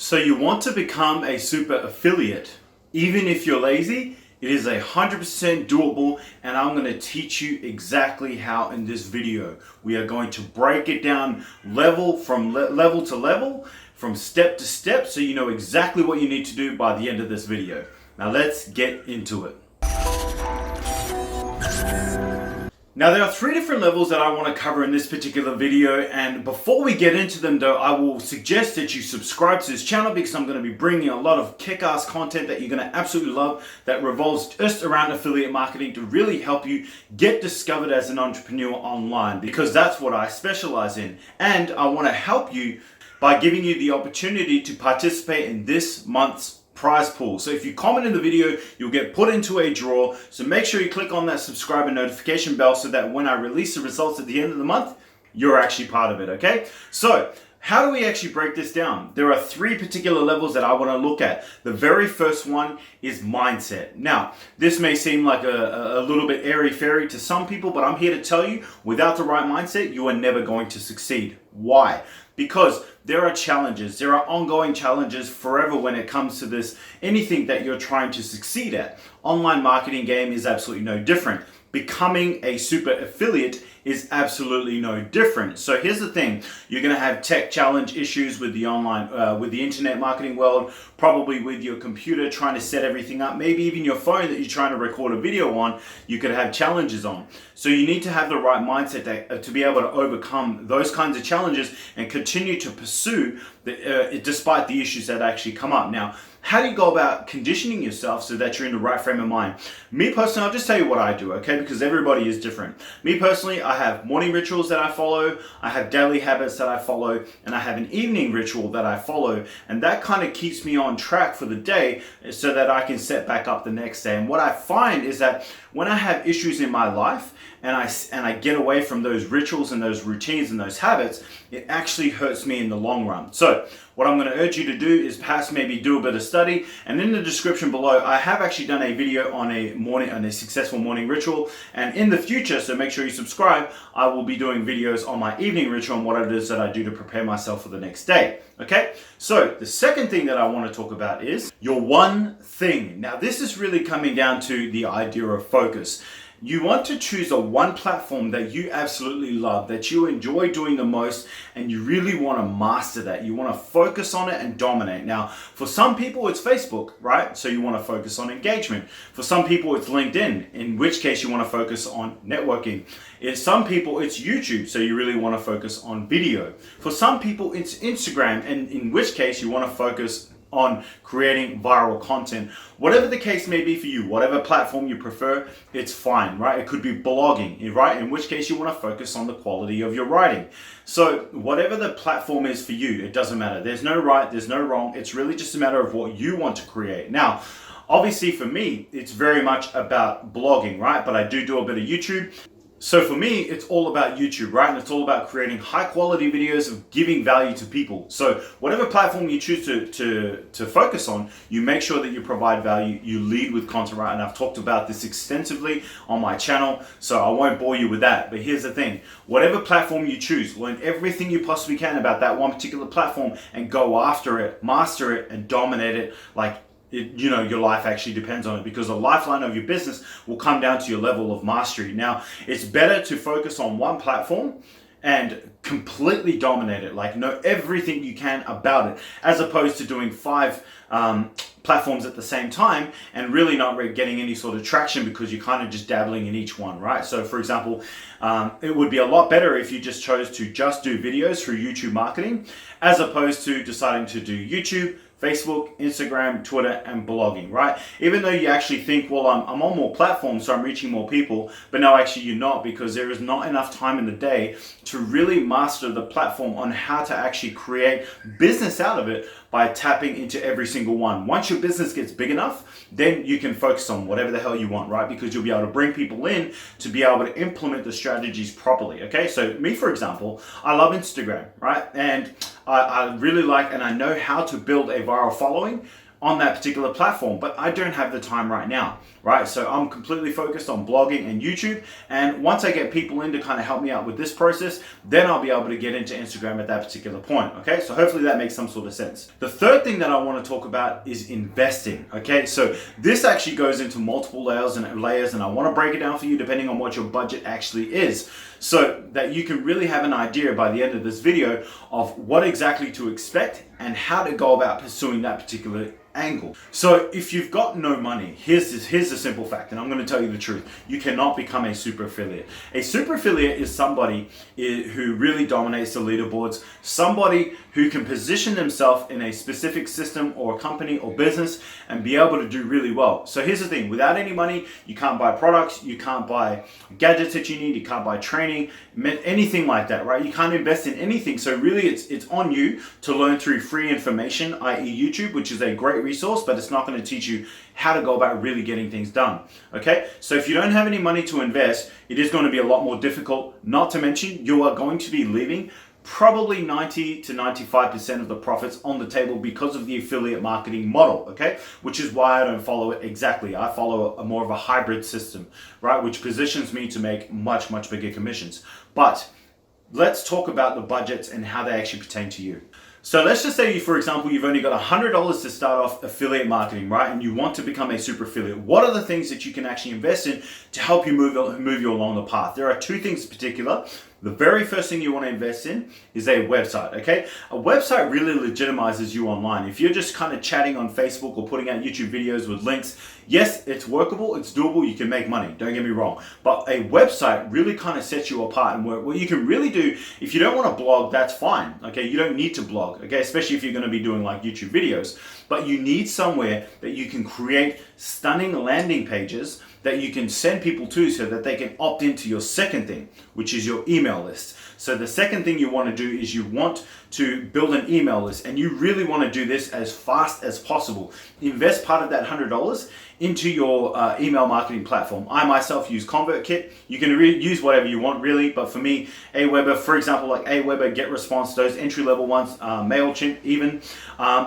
So you want to become a super affiliate. Even if you're lazy, it is 100% doable, and I'm going to teach you exactly how in this video. We are going to break it down level to level, from step to step, so you know exactly what you need to do by the end of this video. Now let's get into it. Now there are 3 different levels that I want to cover in this particular video, and before we get into them though, I will suggest that you subscribe to this channel because I'm going to be bringing a lot of kick-ass content that you're going to absolutely love that revolves just around affiliate marketing to really help you get discovered as an entrepreneur online, because that's what I specialize in, and I want to help you by giving you the opportunity to participate in this month's prize pool. So if you comment in the video, you'll get put into a draw. So make sure you click on that subscribe and notification bell so that when I release the results at the end of the month, you're actually part of it, okay? So how do we actually break this down? There are 3 particular levels that I want to look at. The very first one is mindset. Now, this may seem like a little bit airy-fairy to some people, but I'm here to tell you, without the right mindset, you are never going to succeed. Why? Because there are challenges, there are ongoing challenges forever when it comes to this, anything that you're trying to succeed at. Online marketing game is absolutely no different. Becoming a super affiliate is absolutely no different. So here's the thing, you're going to have tech challenge issues with the online, with the internet marketing world, probably with your computer trying to set everything up, maybe even your phone that you're trying to record a video on, you could have challenges on. So you need to have the right mindset to be able to overcome those kinds of challenges and continue to pursue despite the issues that actually come up. Now, how do you go about conditioning yourself so that you're in the right frame of mind? Me personally, I'll just tell you what I do, okay? Because everybody is different. Me personally, I have morning rituals that I follow, I have daily habits that I follow, and I have an evening ritual that I follow. And that kind of keeps me on track for the day so that I can set back up the next day. And what I find is that when I have issues in my life, and I get away from those rituals and those routines and those habits, it actually hurts me in the long run. So what I'm going to urge you to do is perhaps maybe do a bit of study, and in the description below I have actually done a video on a successful morning ritual, and in the future, so make sure you subscribe, I will be doing videos on my evening ritual and what it is that I do to prepare myself for the next day. Okay, so the second thing that I want to talk about is your one thing. Now this is really coming down to the idea of focus. You want to choose one platform that you absolutely love, that you enjoy doing the most, and you really want to master that. You want to focus on it and dominate. Now, for some people, it's Facebook, right? So you want to focus on engagement. For some people, it's LinkedIn, in which case you want to focus on networking. In some people, it's YouTube, so you really want to focus on video. For some people, it's Instagram, and in which case you want to focus on creating viral content. Whatever the case may be for you, whatever platform you prefer, it's fine, right? It could be blogging, right? In which case you want to focus on the quality of your writing. So whatever the platform is for you, it doesn't matter. There's no right, there's no wrong. It's really just a matter of what you want to create. Now, obviously for me, it's very much about blogging, right? But I do a bit of YouTube. So for me, it's all about YouTube, right? And it's all about creating high quality videos of giving value to people. So whatever platform you choose to focus on, you make sure that you provide value, you lead with content, right? And I've talked about this extensively on my channel, so I won't bore you with that. But here's the thing, whatever platform you choose, learn everything you possibly can about that one particular platform and go after it, master it, and dominate it like your life actually depends on it, because the lifeline of your business will come down to your level of mastery. Now, it's better to focus on one platform and completely dominate it, like know everything you can about it, as opposed to doing 5 platforms at the same time and really not getting any sort of traction because you're kind of just dabbling in each one, right? So for example, it would be a lot better if you just chose to just do videos through YouTube marketing, as opposed to deciding to do YouTube, Facebook, Instagram, Twitter, and blogging, right? Even though you actually think, well, I'm on more platforms, so I'm reaching more people, but no, actually you're not, because there is not enough time in the day to really master the platform on how to actually create business out of it by tapping into every single one. Once your business gets big enough, then you can focus on whatever the hell you want, right? Because you'll be able to bring people in to be able to implement the strategies properly, okay? So me, for example, I love Instagram, right? And I really like, and I know how to build a viral following on that particular platform, but I don't have the time right now, right? So I'm completely focused on blogging and YouTube. And once I get people in to kind of help me out with this process, then I'll be able to get into Instagram at that particular point, okay? So hopefully that makes some sort of sense. The third thing that I want to talk about is investing, okay? So this actually goes into multiple layers, and I want to break it down for you depending on what your budget actually is, so that you can really have an idea by the end of this video of what exactly to expect and how to go about pursuing that particular angle. So if you've got no money, here's the simple fact, and I'm going to tell you the truth. You cannot become a super affiliate. A super affiliate is somebody who really dominates the leaderboards, somebody who can position themselves in a specific system or company or business and be able to do really well. So here's the thing, without any money, you can't buy products, you can't buy gadgets that you need, you can't buy training, anything like that, right? You can't invest in anything. So really it's on you to learn through free information, i.e. YouTube, which is a great resource, but it's not going to teach you how to go about really getting things done. Okay, so if you don't have any money to invest, it is going to be a lot more difficult. Not to mention, you are going to be leaving probably 90 to 95% of the profits on the table because of the affiliate marketing model, okay? Which is why I don't follow it exactly. I follow a more of a hybrid system, right? Which positions me to make much, much bigger commissions. But let's talk about the budgets and how they actually pertain to you. So let's just say, for example, you've only got $100 to start off affiliate marketing, right? And you want to become a super affiliate. What are the things that you can actually invest in to help you move you along the path? There are two things in particular. The very first thing you want to invest in is a website, okay? A website really legitimizes you online. If you're just kind of chatting on Facebook or putting out YouTube videos with links, yes, it's workable, it's doable, you can make money, don't get me wrong. But a website really kind of sets you apart, and what you can really do, if you don't want to blog, that's fine, okay? You don't need to blog, okay? Especially if you're going to be doing like YouTube videos. But you need somewhere that you can create stunning landing pages that you can send people to so that they can opt into your second thing, which is your email list. So the second thing you want to do is you want to build an email list, and you really want to do this as fast as possible. Invest part of that $100 into your email marketing platform. I myself use ConvertKit. You can use whatever you want really, but for me, Aweber, for example, like Aweber, GetResponse, those entry-level ones, MailChimp even,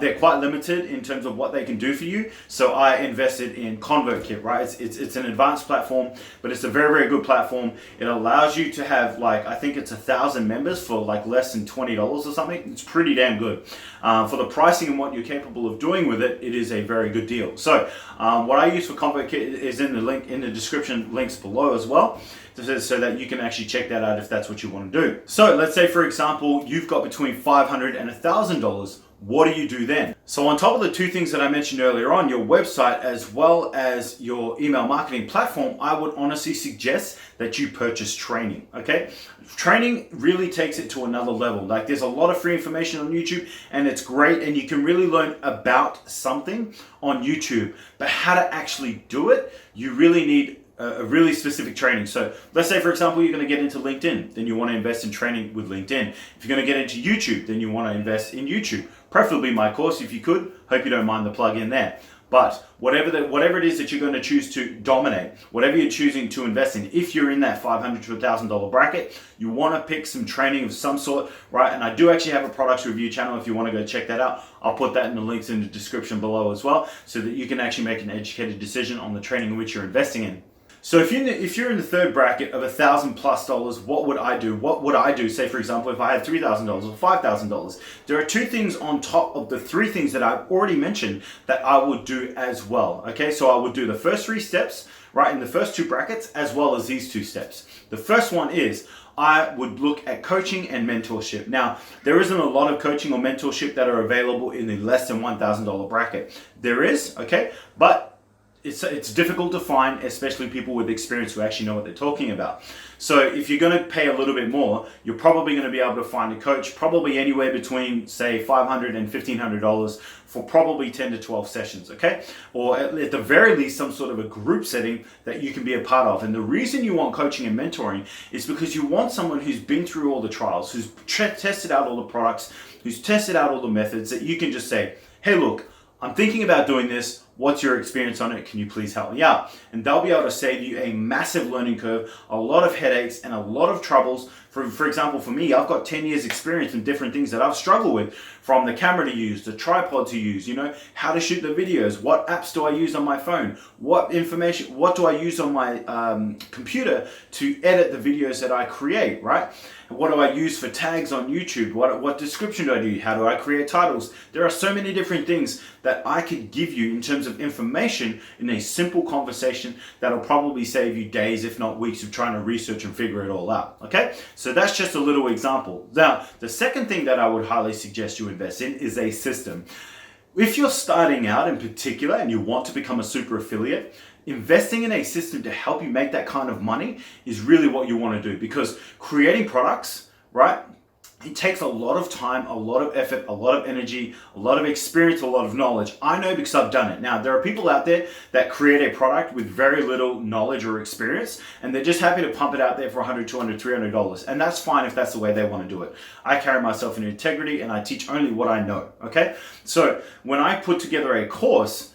they're quite limited in terms of what they can do for you. So I invested in ConvertKit, right? It's an advanced platform, but it's a very, very good platform. It allows you to have like, I think it's 1,000 members for like less than $20 or something. It's pretty damn good. For the pricing and what you're capable of doing with it, it is a very good deal. So what I use for ConvertKit is in the link in the description, links below as well, so that you can actually check that out if that's what you want to do. So let's say, for example, you've got between $500 and $1,000. What do you do then? So on top of the two things that I mentioned earlier on, your website as well as your email marketing platform, I would honestly suggest that you purchase training, okay? Training really takes it to another level. Like, there's a lot of free information on YouTube, and it's great, and you can really learn about something on YouTube, but how to actually do it, you really need a really specific training. So let's say, for example, you're going to get into LinkedIn, then you want to invest in training with LinkedIn. If you're going to get into YouTube, then you want to invest in YouTube. Preferably my course if you could. Hope you don't mind the plug in there. But whatever it is that you're going to choose to dominate, whatever you're choosing to invest in, if you're in that $500 to $1,000 bracket, you want to pick some training of some sort, right? And I do actually have a products review channel if you want to go check that out. I'll put that in the links in the description below as well, so that you can actually make an educated decision on the training in which you're investing in. So if you're in the third bracket of $1,000+ what would I do? What would I do, say for example, if I had $3,000 or $5,000? There are two things on top of the three things that I've already mentioned that I would do as well. Okay, so I would do the first three steps, right, in the first two brackets, as well as these two steps. The first one is I would look at coaching and mentorship. Now, there isn't a lot of coaching or mentorship that are available in the less than $1,000 bracket. There is, okay, but it's difficult to find, especially people with experience who actually know what they're talking about. So if you're going to pay a little bit more, you're probably going to be able to find a coach probably anywhere between, say, $500 and $1,500 for probably 10 to 12 sessions, okay? Or at the very least, some sort of a group setting that you can be a part of. And the reason you want coaching and mentoring is because you want someone who's been through all the trials, who's tested out all the products, who's tested out all the methods, that you can just say, hey, look, I'm thinking about doing this. What's your experience on it? Can you please help me out? And they'll be able to save you a massive learning curve, a lot of headaches, and a lot of troubles. For example, for me, I've got 10 years experience in different things that I've struggled with, from the camera to use, the tripod to use, how to shoot the videos, what apps do I use on my phone, what do I use on my computer to edit the videos that I create, right? What do I use for tags on YouTube? What description do I do? How do I create titles? There are so many different things that I could give you in terms of information in a simple conversation that'll probably save you days, if not weeks, of trying to research and figure it all out, okay? So that's just a little example. Now, the second thing that I would highly suggest you invest in is a system. If you're starting out in particular and you want to become a super affiliate, investing in a system to help you make that kind of money is really what you want to do, because creating products, right? It takes a lot of time, a lot of effort, a lot of energy, a lot of experience, a lot of knowledge. I know because I've done it. Now, there are people out there that create a product with very little knowledge or experience, and they're just happy to pump it out there for $100, $200, $300. And that's fine if that's the way they want to do it. I carry myself in integrity and I teach only what I know, okay? So when I put together a course,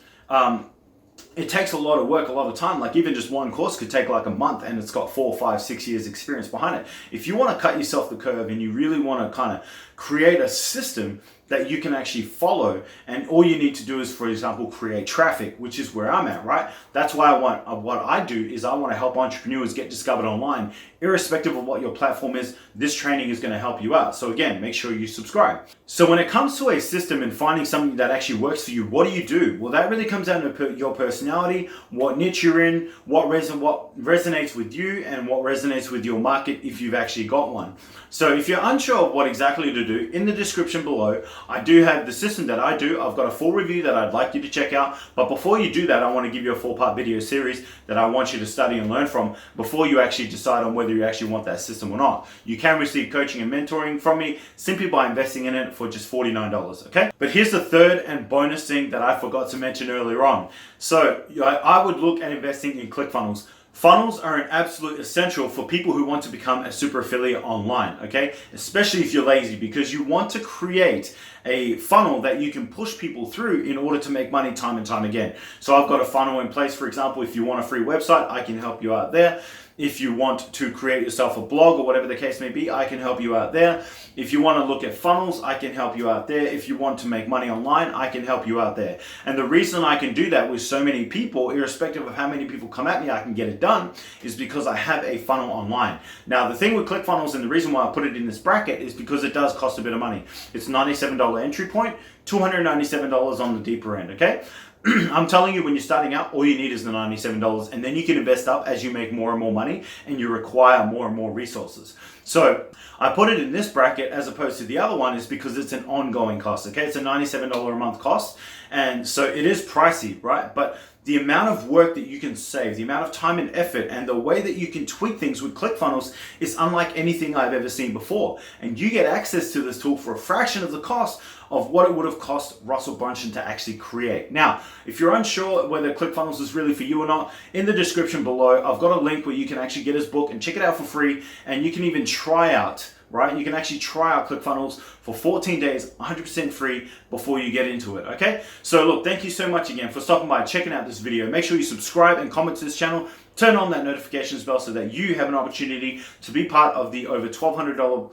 it takes a lot of work, a lot of time. Like even just one course could take like a month, and it's got 4, 5, 6 years experience behind it. If you want to cut yourself the curve and you really want to kind of create a system that you can actually follow, and all you need to do is, for example, create traffic, which is where I'm at, right? That's why what I do is I want to help entrepreneurs get discovered online, irrespective of what your platform is. This training is going to help you out. So again, make sure you subscribe. So when it comes to a system and finding something that actually works for you, what do? Well, that really comes down to your personality, what niche you're in, what resonates with you, and what resonates with your market if you've actually got one. So if you're unsure of what exactly to do, in the description below, I do have the system that I do. I've got a full review that I'd like you to check out. But before you do that, I want to give you a 4-part video series that I want you to study and learn from before you actually decide on whether you actually want that system or not. You can receive coaching and mentoring from me simply by investing in it for just $49, okay? But here's the third and bonus thing that I forgot to mention earlier on. So I would look at investing in Clickfunnels. Funnels are an absolute essential for people who want to become a super affiliate online, okay? Especially if you're lazy, because you want to create a funnel that you can push people through in order to make money time and time again. So I've got a funnel in place. For example, if you want a free website, I can help you out there. If you want to create yourself a blog or whatever the case may be, I can help you out there. If you want to look at funnels, I can help you out there. If you want to make money online, I can help you out there. And the reason I can do that with so many people, irrespective of how many people come at me, I can get it done, is because I have a funnel online. Now, the thing with Clickfunnels, and the reason why I put it in this bracket, is because it does cost a bit of money. It's $97 entry point, $297 on the deeper end, okay? I'm telling you, when you're starting out, all you need is the $97, and then you can invest up as you make more and more money and you require more and more resources. So I put it in this bracket as opposed to the other one is because it's an ongoing cost, okay? It's a $97 a month cost, and so it is pricey, right? But the amount of work that you can save, the amount of time and effort, and the way that you can tweak things with Clickfunnels is unlike anything I've ever seen before. And you get access to this tool for a fraction of the cost of what it would have cost Russell Brunson to actually create. Now, if you're unsure whether Clickfunnels is really for you or not, in the description below, I've got a link where you can actually get his book and check it out for free, and you can even try out, right? You can actually try out Clickfunnels for 14 days, 100% free before you get into it, okay? So look, thank you so much again for stopping by, checking out this video. Make sure you subscribe and comment to this channel. Turn on that notifications bell so that you have an opportunity to be part of the over $1,200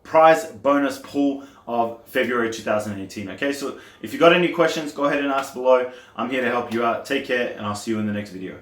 prize bonus pool of February 2018, okay? So if you got any questions, go ahead and ask below. I'm here to help you out. Take care, and I'll see you in the next video.